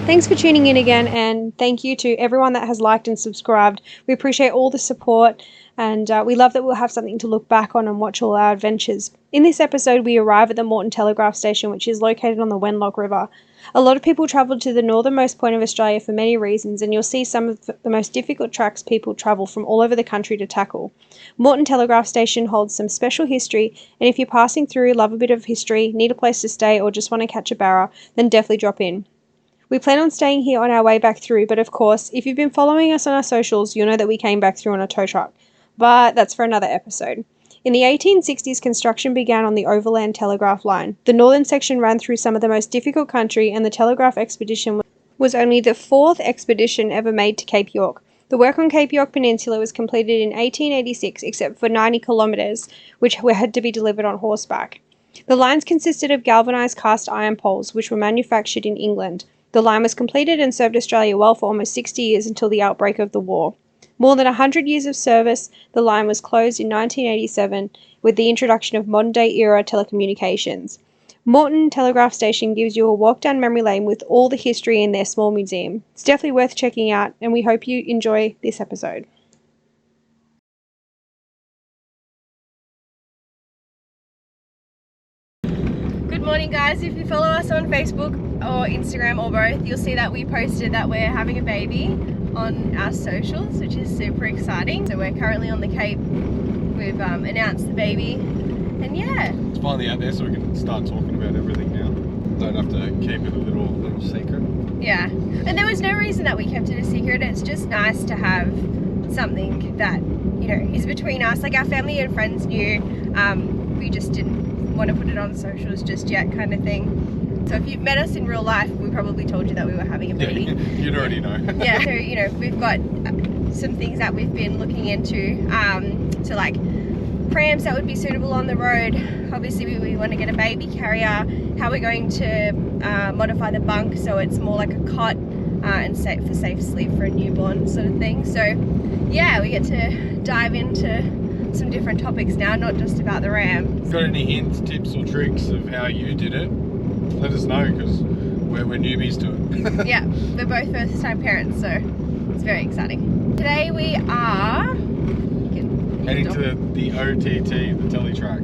Thanks for tuning in again, and thank you to everyone that has liked and subscribed. We appreciate all the support, and we love that we'll have something to look back on and watch all our adventures. In this episode, we arrive at the Moreton Telegraph Station, which is located on the Wenlock River. A lot of people travel to the northernmost point of Australia for many reasons, and you'll see some of the most difficult tracks people travel from all over the country to tackle. Moreton Telegraph Station holds some special history, and if you're passing through, love a bit of history, need a place to stay, or just want to catch a barra, then definitely drop in. We plan on staying here on our way back through, but of course, if you've been following us on our socials, you'll know that we came back through on a tow truck. But that's for another episode. In the 1860s, construction began on the overland telegraph line. The northern section ran through some of the most difficult country, and the telegraph expedition was only the fourth expedition ever made to Cape York. The work on Cape York Peninsula was completed in 1886, except for 90 kilometres, which had to be delivered on horseback. The lines consisted of galvanised cast iron poles, which were manufactured in England. The line was completed and served Australia well for almost 60 years until the outbreak of the war. More than 100 years of service, the line was closed in 1987 with the introduction of modern-day era telecommunications. Moreton Telegraph Station gives you a walk down memory lane with all the history in their small museum. It's definitely worth checking out, and we hope you enjoy this episode. Good morning, guys. If you follow us on Facebook or Instagram or both, you'll see that we posted that we're having a baby on our socials, which is super exciting. So we're currently on the Cape. We've announced the baby, and yeah, it's finally out there, so we can start talking about everything now. Don't have to keep it a little secret. Yeah, and there was no reason that we kept it a secret. It's just nice to have something that, you know, is between us. Like, our family and friends knew. We just didn't want to put it on socials just yet, kind of thing. So if you've met us in real life, we probably told you that we were having a baby. Yeah, you'd already know. Yeah, so, you know, we've got some things that we've been looking into, so like prams that would be suitable on the road. Obviously we want to get a baby carrier, how we're going to modify the bunk so it's more like a cot and for safe sleep for a newborn sort of thing. So yeah, we get to dive into some different topics now, not just about the Ram. Got any hints, tips or tricks of how you did it? Let us know, because we're newbies to it. Yeah, we're both first time parents, so it's very exciting. Today we are heading to the OTT, the teletrack.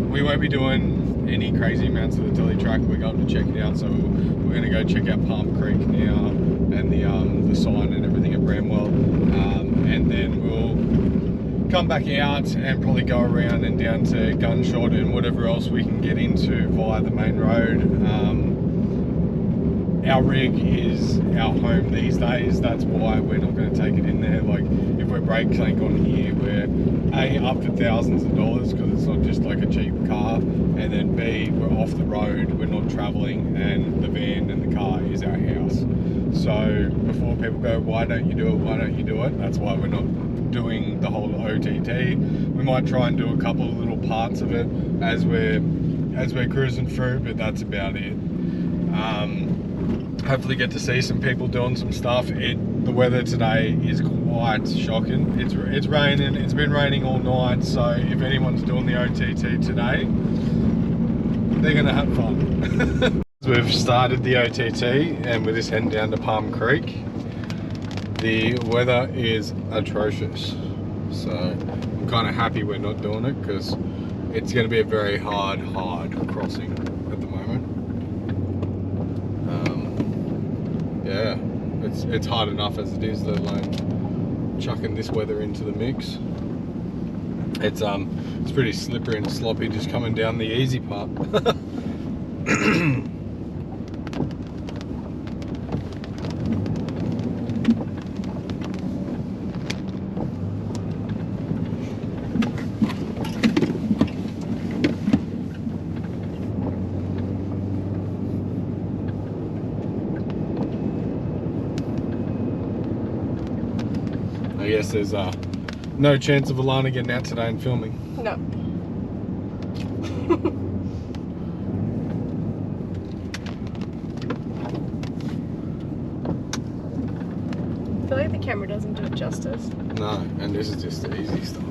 We won't be doing any crazy amounts of the teletrack. We're going to check it out, so we're going to go check out Palm Creek now and the sign and everything at Bramwell, and then we'll come back out and probably go around and down to Gunshot and whatever else we can get into via the main road. Our rig is our home these days. That's why we're not going to take it in there. Like, if our brakes ain't gone here, we're A, up to thousands of dollars, because it's not just like a cheap car, and then B, we're off the road, we're not traveling, and the van and the car is our house. So before people go, why don't you do it, why don't you do it, that's why we're not doing the whole OTT. We might try and do a couple of little parts of it as we're cruising through, but that's about it. Hopefully get to see some people doing some stuff. The weather today is quite shocking. It's raining. It's been raining all night, so if anyone's doing the OTT today, they're gonna have fun. We've started the OTT and we're just heading down to Palm Creek. The weather is atrocious, so I'm kind of happy we're not doing it, because it's going to be a very hard crossing at the moment. Yeah, it's hard enough as it is, let alone chucking this weather into the mix. It's pretty slippery and sloppy just coming down the easy part. I guess there's no chance of Alana getting out today and filming. No. I feel like the camera doesn't do it justice. No, and this is just the easy stuff.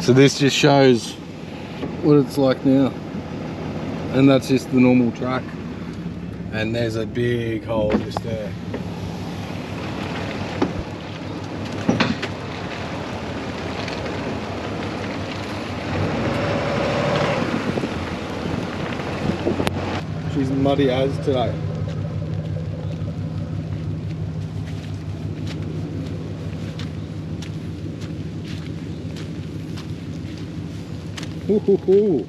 So this just shows what it's like now, and that's just the normal track, and there's a big hole just there. She's muddy as today. Ooh.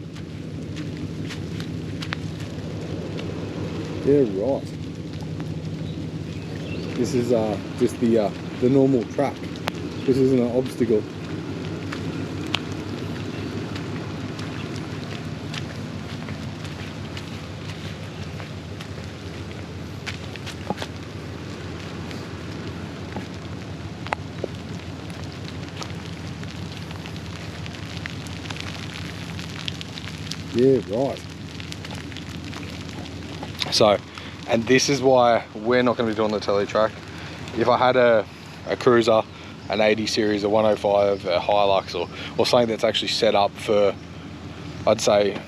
Yeah, right. This is just the normal track. This isn't an obstacle. Yeah, right. So, and this is why we're not going to be doing the telly track. If I had a cruiser, an 80 series, a 105, a Hilux, or something that's actually set up for, I'd say,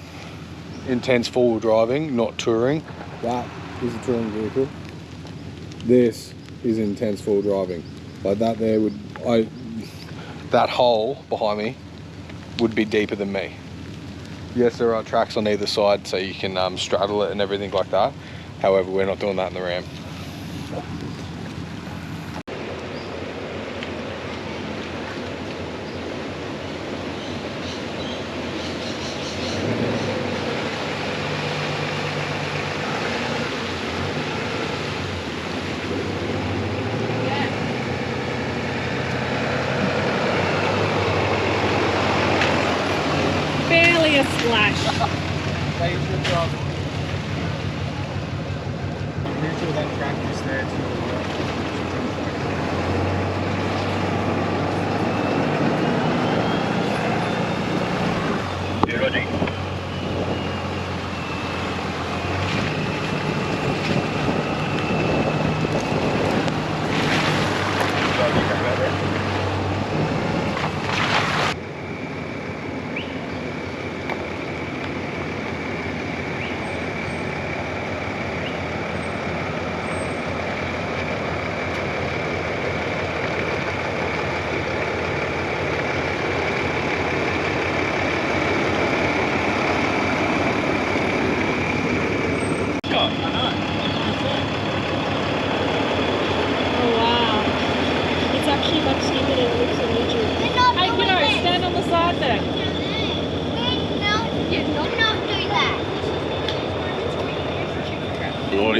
intense four-wheel driving, not touring. That is a touring vehicle. This is intense four-wheel driving. Like that there would, that hole behind me would be deeper than me. Yes, there are tracks on either side so you can straddle it and everything like that. However, we're not doing that in the Ram. Barely a splash. I'm pretty sure that track is there too. You ready?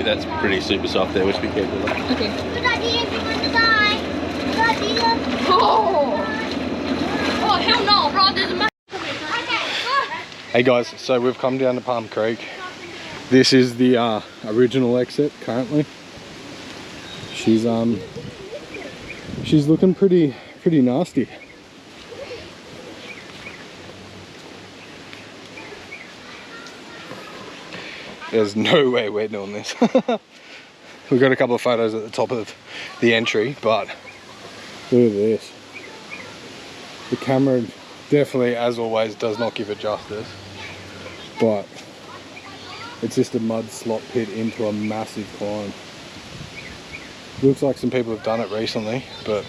That's pretty super soft there, which be careful of. Okay. Good idea if you want to die. Good idea. Oh hell no, bro, there's a Hey guys, so we've come down to Palm Creek. This is the original exit currently. She's looking pretty nasty. There's no way we're doing this. We've got a couple of photos at the top of the entry, but look at this. The camera definitely, as always, does not give it justice, but it's just a mud slot pit into a massive climb. Looks like some people have done it recently, but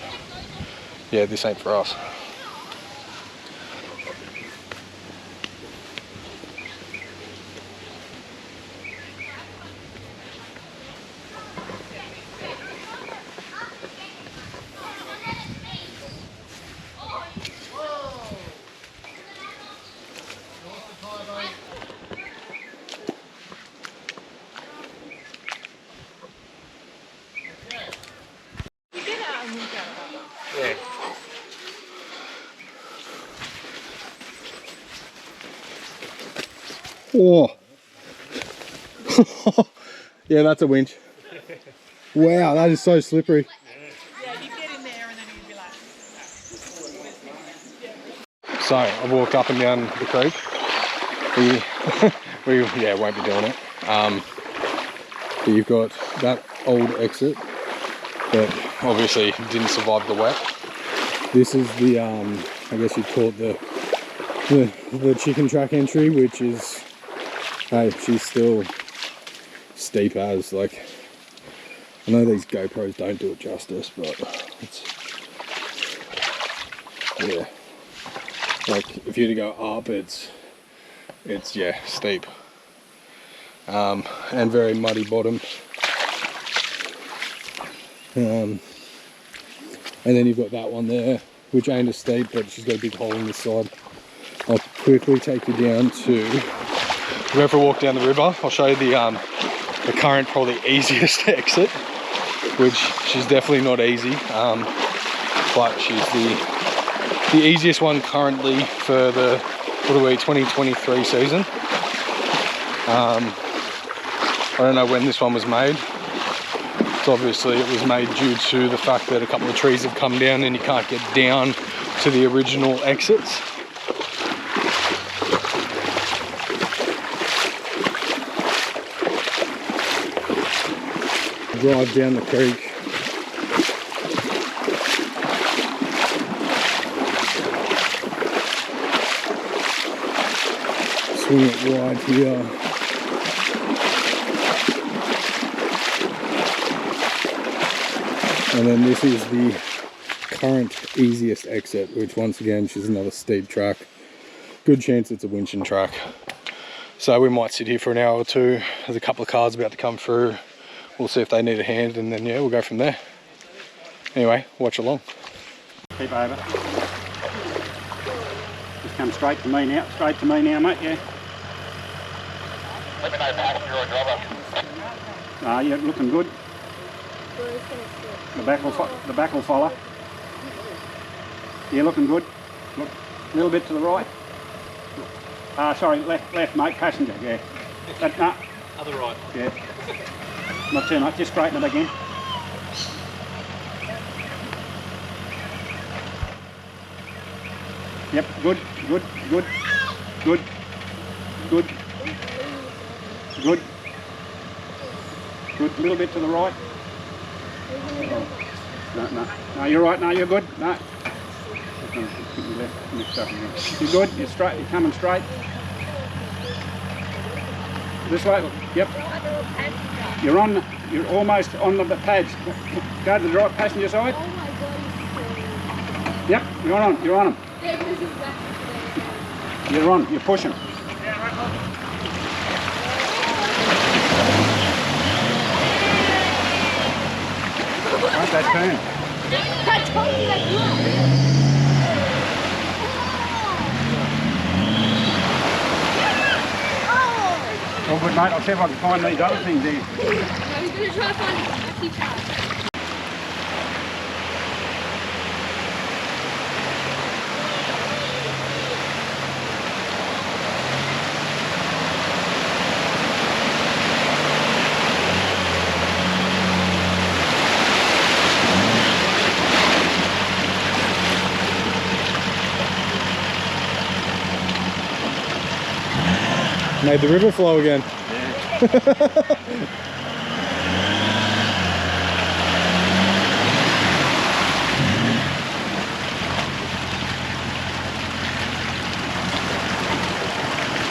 yeah, this ain't for us. Yeah. Oh. Yeah, that's a winch. Wow, that is so slippery. Yeah, you get in there and then you'd be like... So, I've walked up and down the creek. We won't be doing it. But you've got that old exit that obviously didn't survive the wet. This is the, I guess you'd call it the chicken track entry, which is, hey, she's still steep as, like, I know these GoPros don't do it justice, but it's, yeah, like if you were to go up, it's yeah, steep, and very muddy bottom. And then you've got that one there, which ain't as steep, but she's got a big hole in this side. I'll quickly take you down to, go for a walk down the river. I'll show you the current, probably easiest exit, which she's definitely not easy, but she's the easiest one currently for the, what are we, 2023 season. I don't know when this one was made. So obviously it was made due to the fact that a couple of trees have come down and you can't get down to the original exits. Drive down the creek. Swing it wide here. And then this is the current easiest exit, which once again, she's another steep track. Good chance it's a winching track. So we might sit here for an hour or two. There's a couple of cars about to come through. We'll see if they need a hand, and then yeah, we'll go from there. Anyway, watch along. Keep over. Just come straight to me now. Straight to me now, mate, yeah. Let me know, Pat, if you're a driver. You're looking good. The back will follow. Yeah, looking good. Look, a little bit to the right. Sorry, left, mate, passenger, yeah. No. Other right. Yeah. Not too much, just straighten it again. Yep, good, good, good, good, good, good, good, a little bit to the right. No, you're right, no, you're good, no. You're good, you're straight, you're coming straight. This way, yep. You're almost on the pads. Go to the right passenger side. Yep, you're on them. You're on, you're pushing. Won't that turn? I told you that you All good, mate. I'll see if I can find these other things here. No, he's going to try to find a key card. Made the river flow again.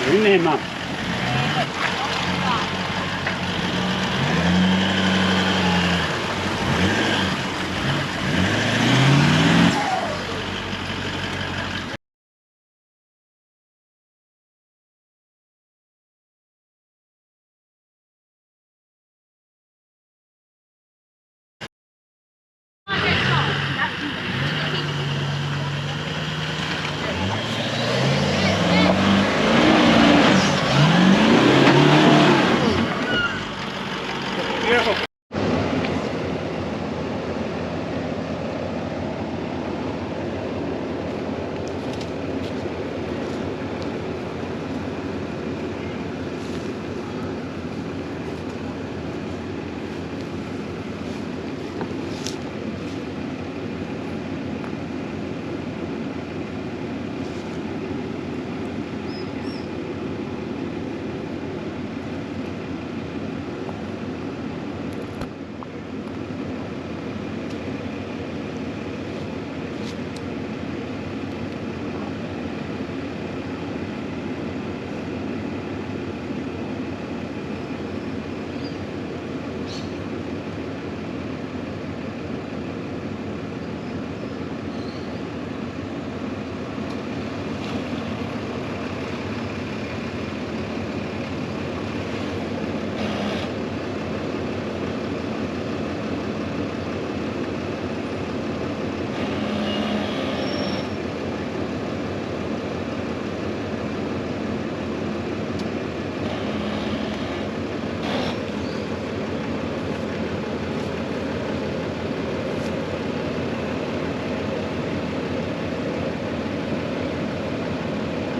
You're in there, Mum.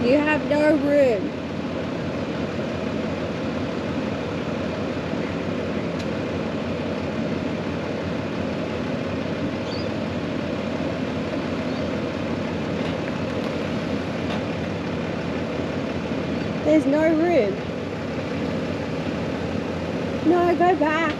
You have no room. There's no room. No, go back.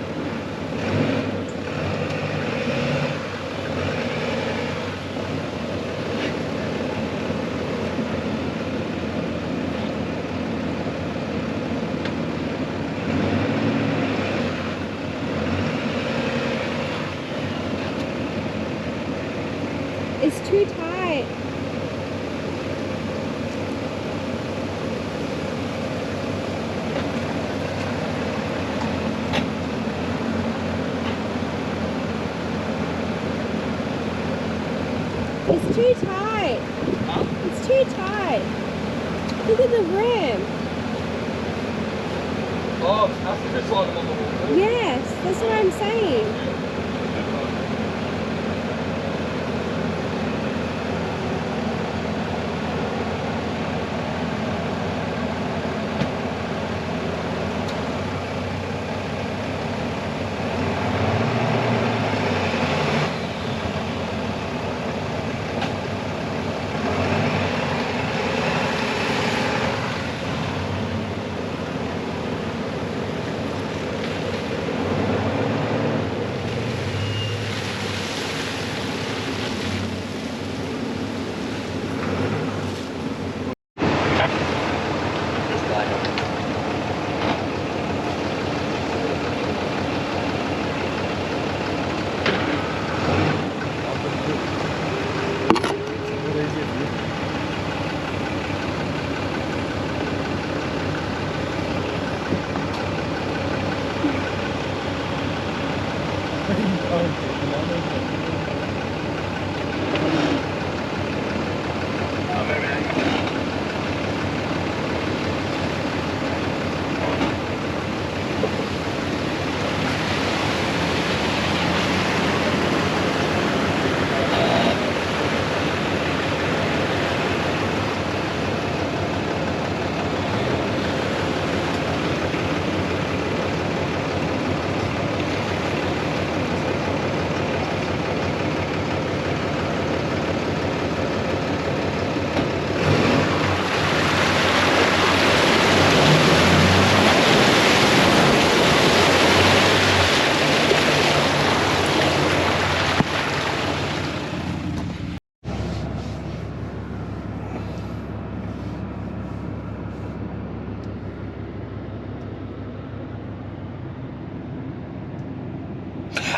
It's too tight. It's too tight. It's too tight. Look at the rim. Oh, that's the best side on the wall. Yes, that's what I'm saying.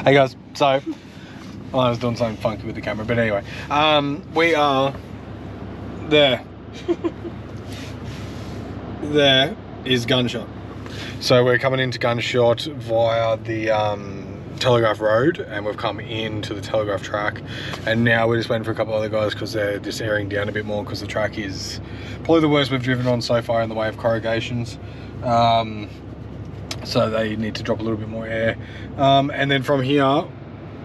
Hey guys, so I was doing something funky with the camera, but anyway, we are there. There is Gunshot. So we're coming into Gunshot via the Telegraph Road, and we've come into the Telegraph track, and now we're just waiting for a couple other guys because they're just airing down a bit more because the track is probably the worst we've driven on so far in the way of corrugations. So they need to drop a little bit more air, and then from here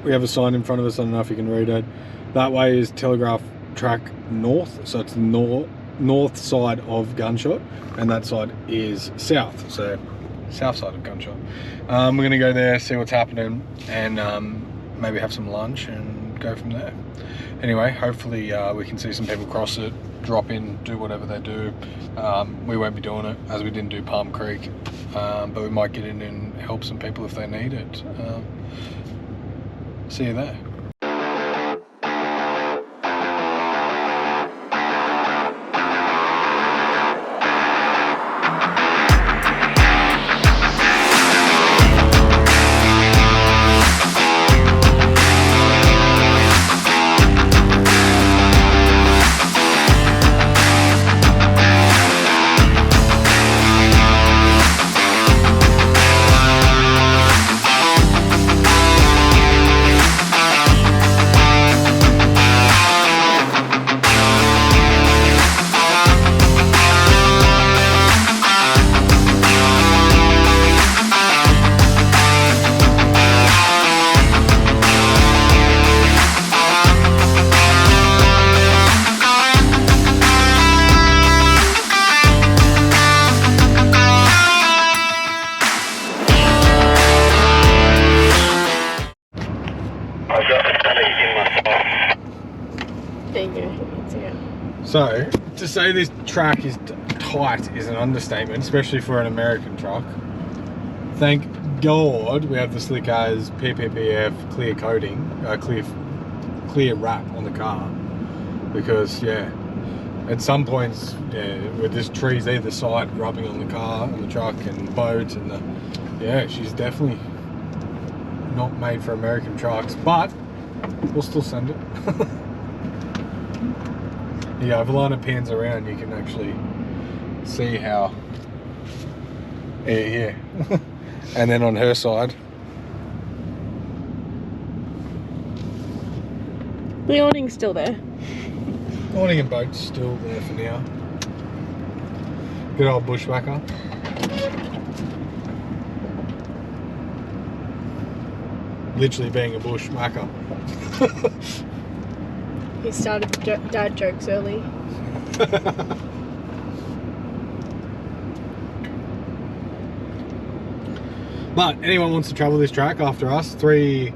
we have a sign in front of us. I don't know if you can read it. That way is Telegraph track north, so it's the north side of Gunshot, and that side is south, so south side of Gunshot. We're gonna go there, see what's happening, and maybe have some lunch and go from there. Anyway, hopefully we can see some people cross it, drop in, do whatever they do. We won't be doing it as we didn't do Palm Creek, but we might get in and help some people if they need it. See you there. There you go. That's it. So, to say this track is tight is an understatement, especially for an American truck. Thank God we have the slick as PPPF clear coating, clear wrap on the car. Because, yeah, at some points, yeah, with this trees either side rubbing on the car, on the truck and boat, and yeah, she's definitely not made for American trucks, but we'll still send it. Yeah, if a line of pans around, you can actually see how, yeah. And then on her side, the awning's still there. awning and boat's still there for now. Good old bushwhacker. Literally being a bushwhacker. He started dad jokes early. But anyone wants to travel this track after us, three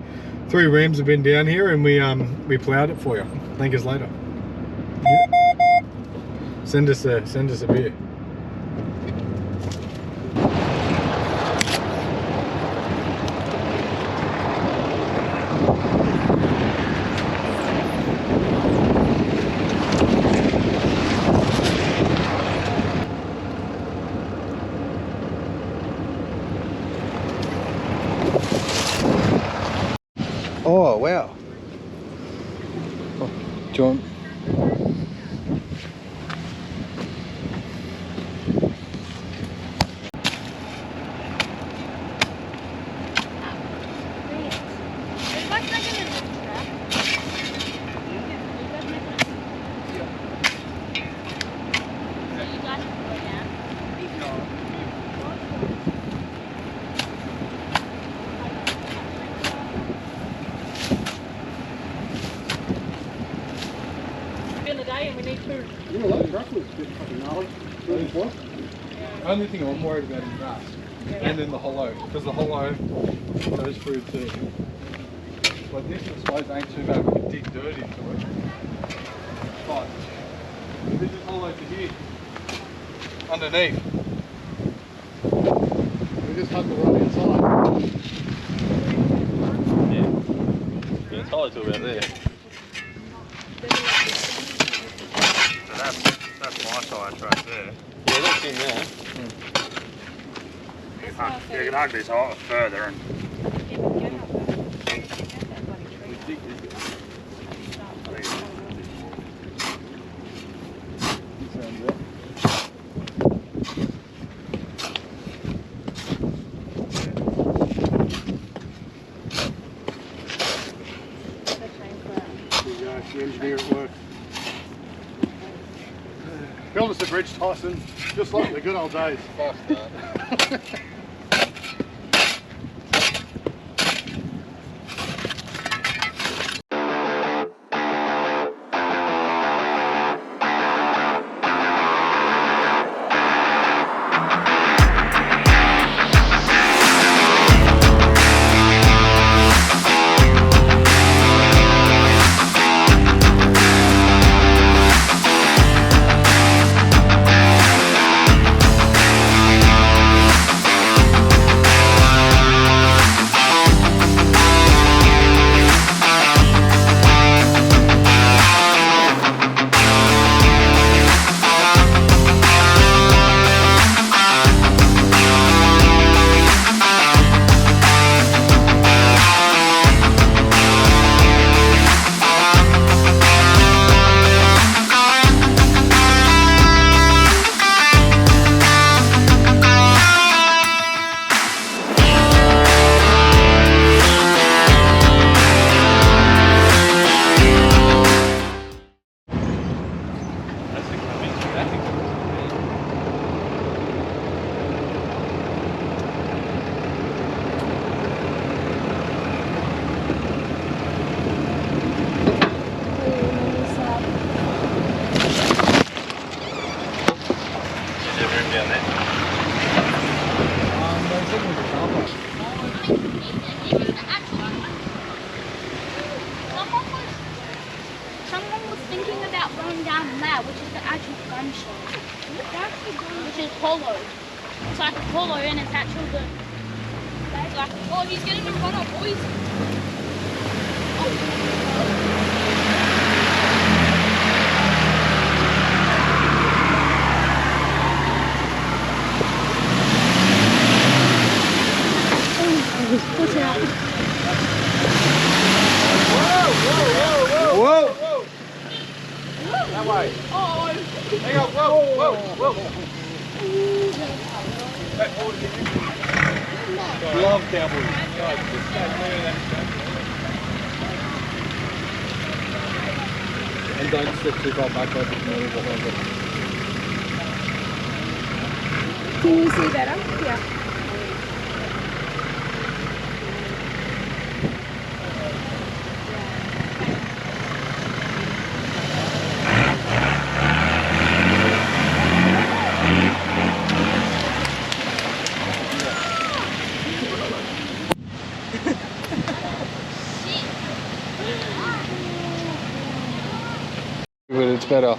Rams have been down here and we ploughed it for you. Thank us later. Yep. Send us a beer. Oh wow. Oh, do you want? The only thing I'm worried about is rust, and then the hollow, because the hollow goes through too. But this, I suppose, ain't too bad. We can dig dirt into it. But this is hollow to here, underneath. We just have to run inside. Yeah, it's hollow to about there. So that's my size right there. Yeah, that's in there. You can hug this hole further and the engineer at work. Build us a bridge, Tyson, just like the good old days. thinking about going down there, which is the actual gunshot. Which is polo. It's like a polo and it's actually the... It's like, oh, he's getting a run up, boys. Watch out. Whoa! That way. Oh, Hang on, whoa! Love cowboys. And don't slip too far back over the middle behind it. Can you see better? Yeah. But it's better.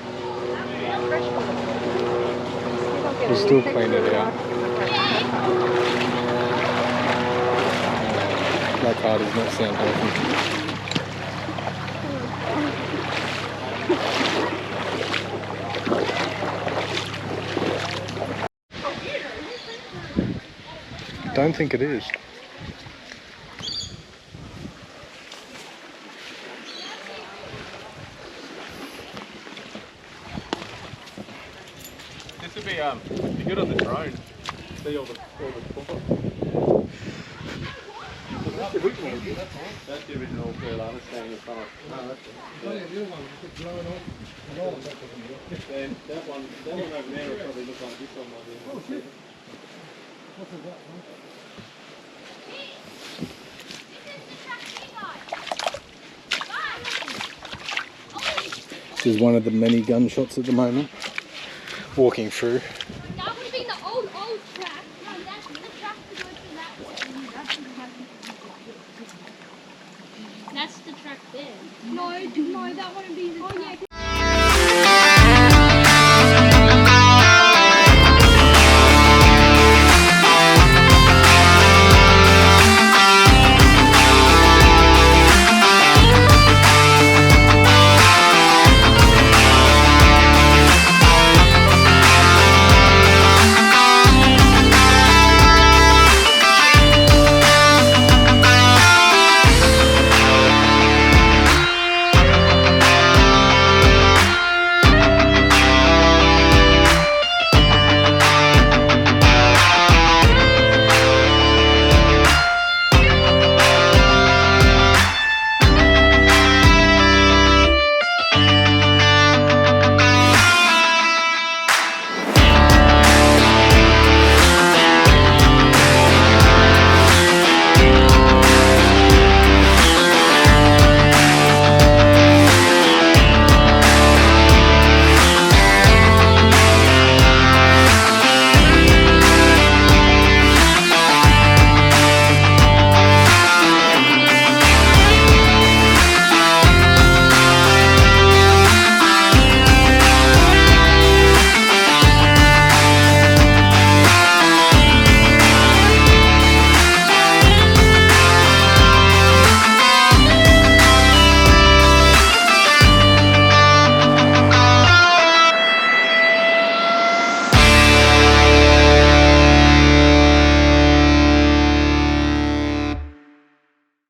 We'll still clean it out. That car does not sound healthy. Don't think it is. This would be good on the drone. See all the pumper. That's the original. That's the original Lotus standing in front of. No, that's then that one over there will probably look like this one. Oh shit! This is one of the many gunshots at the moment. Walking through. that would have been the old track. No, that's the track to go to that one. That's the track there. No, that wouldn't be the track. Oh, yeah.